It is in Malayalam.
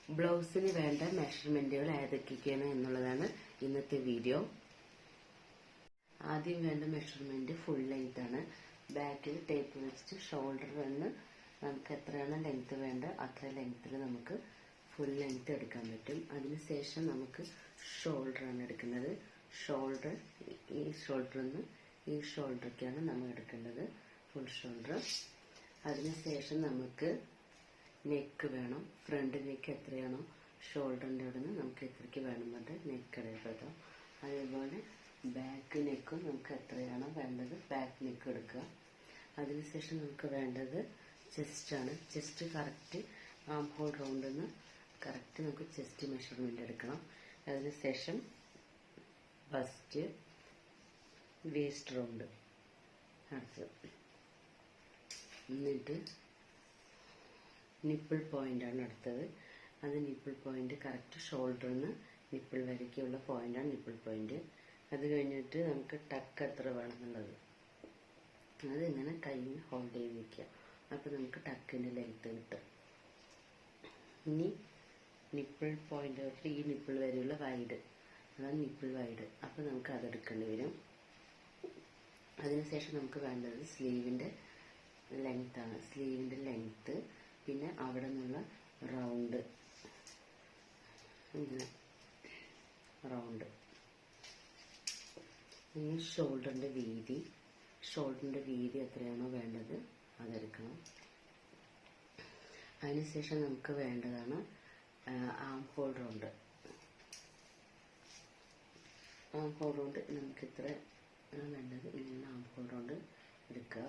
ബ്ലൗസിന് വേണ്ട മെഷർമെന്റുകൾ ഏതൊക്കെയാണ് എന്നുള്ളതാണ് ഇന്നത്തെ വീഡിയോ. ആദ്യം വേണ്ട മെഷർമെന്റ് ഫുൾ ലെങ്ത് ആണ്. ബാക്കിൽ ടേപ്പ് വെച്ചിട്ട് ഷോൾഡർ വന്ന് നമുക്ക് എത്രയാണ് ലെങ്ത് വേണ്ട അത്ര ലെങ്ത്തിൽ നമുക്ക് ഫുൾ ലെങ്ത് എടുക്കാൻ പറ്റും. അതിനുശേഷം നമുക്ക് ഷോൾഡർ ആണ് എടുക്കുന്നത്. ഷോൾഡർ ഈ ഷോൾഡറിൽ നിന്ന് ഈ ഷോൾഡറൊക്കെയാണ് നമ്മൾ എടുക്കേണ്ടത്, ഫുൾ ഷോൾഡർ. അതിനുശേഷം നമുക്ക് നെക്ക് വേണം. ഫ്രണ്ട് നെക്ക് എത്രയാണോ ഷോൾഡറിൻ്റെ അവിടെ നിന്ന് നമുക്ക് എത്രയ്ക്ക് വേണം പറഞ്ഞിട്ട് നെക്ക് എടുക്കാം. അതേപോലെ ബാക്ക് നെക്കും നമുക്ക് എത്രയാണോ വേണ്ടത് ബാക്ക് നെക്ക് എടുക്കുക. അതിനുശേഷം നമുക്ക് വേണ്ടത് ചെസ്റ്റാണ്. ചെസ്റ്റ് കറക്റ്റ് ആം ഹോൾ റൗണ്ടിൽ നിന്ന് കറക്റ്റ് നമുക്ക് ചെസ്റ്റ് മെഷർമെന്റ് എടുക്കണം. അതിനുശേഷം ബസ്റ്റ്, വേസ്റ്റ് റൗണ്ട് അടുത്തത്. എന്നിട്ട് നിപ്പിൾ പോയിന്റ് ആണ് അടുത്തത്. അത് നിപ്പിൾ പോയിന്റ് കറക്റ്റ് ഷോൾഡറിൽ നിന്ന് നിപ്പിൾ വരയ്ക്കുള്ള പോയിന്റാണ് നിപ്പിൾ പോയിന്റ്. അത് കഴിഞ്ഞിട്ട് നമുക്ക് ടക്ക് എത്ര വേണമെന്നുള്ളത് അതിങ്ങനെ കൈയിൽ ഹോൾഡ് ചെയ്ത് വയ്ക്കുക. അപ്പോൾ നമുക്ക് ടക്കിൻ്റെ ലെങ്ത് കിട്ടും. ഇനി നിപ്പിൾ പോയിന്റ് തൊട്ട് ഈ നിപ്പിൾ വരെയുള്ള വൈഡ്, അതാണ് നിപ്പിൾ വൈഡ്. അപ്പോൾ നമുക്ക് അതെടുക്കേണ്ടി വരും. അതിനുശേഷം നമുക്ക് വേണ്ടത് സ്ലീവിൻ്റെ ലെങ്ത് ആണ്. സ്ലീവിൻ്റെ ലെങ്ത്, പിന്നെ അവിടെ നിന്നുള്ള റൗണ്ട്, ഇങ്ങനെ റൗണ്ട്. ഇനി ഷോൾഡറിൻ്റെ വീതി, ഷോൾഡറിൻ്റെ വീതി എത്രയാണോ വേണ്ടത് അതെടുക്കണം. അതിനുശേഷം നമുക്ക് വേണ്ടതാണ് arm hole round. Arm hole round നമുക്ക് ഇത്ര വേണ്ടത്, ഇങ്ങനെ ആം ഹോൾ റൗണ്ട് എടുക്കുക.